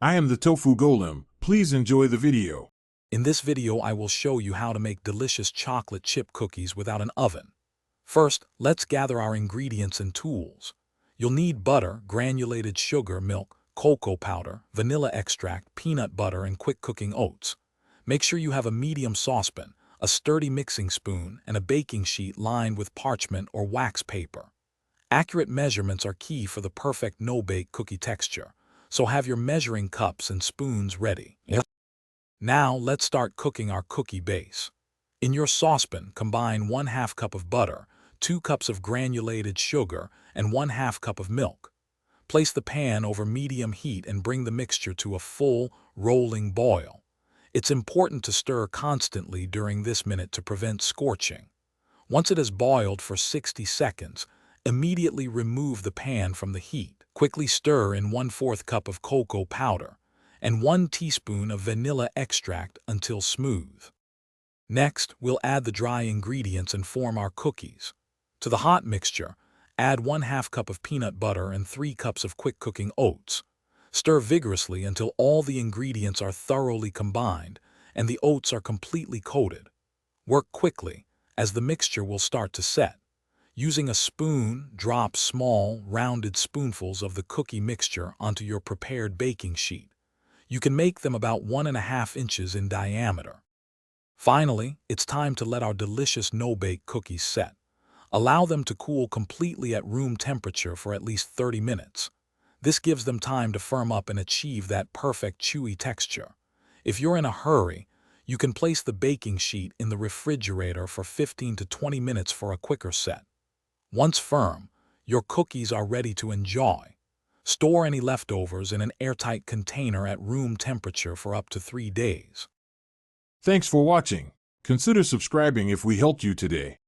I am the Tofu Golem. Please enjoy the video. In this video, I will show you how to make delicious chocolate chip cookies without an oven. First, let's gather our ingredients and tools. You'll need butter, granulated sugar, milk, cocoa powder, vanilla extract, peanut butter, and quick-cooking oats. Make sure you have a medium saucepan, a sturdy mixing spoon, and a baking sheet lined with parchment or wax paper. Accurate measurements are key for the perfect no-bake cookie texture, so have your measuring cups and spoons ready. Now let's start cooking our cookie base. In your saucepan, combine 1/2 cup of butter, 2 cups of granulated sugar, and 1/2 cup of milk. Place the pan over medium heat and bring the mixture to a full, rolling boil. It's important to stir constantly during this minute to prevent scorching. Once it has boiled for 60 seconds, immediately remove the pan from the heat. Quickly stir in 1/4 cup of cocoa powder and 1 teaspoon of vanilla extract until smooth. Next, we'll add the dry ingredients and form our cookies. To the hot mixture, add 1/2 cup of peanut butter and 3 cups of quick-cooking oats. Stir vigorously until all the ingredients are thoroughly combined and the oats are completely coated. Work quickly, as the mixture will start to set. Using a spoon, drop small, rounded spoonfuls of the cookie mixture onto your prepared baking sheet. You can make them about 1½ inches in diameter. Finally, it's time to let our delicious no-bake cookies set. Allow them to cool completely at room temperature for at least 30 minutes. This gives them time to firm up and achieve that perfect chewy texture. If you're in a hurry, you can place the baking sheet in the refrigerator for 15 to 20 minutes for a quicker set. Once firm, your cookies are ready to enjoy. Store any leftovers in an airtight container at room temperature for up to 3 days. Thanks for watching. Consider subscribing if we helped you today.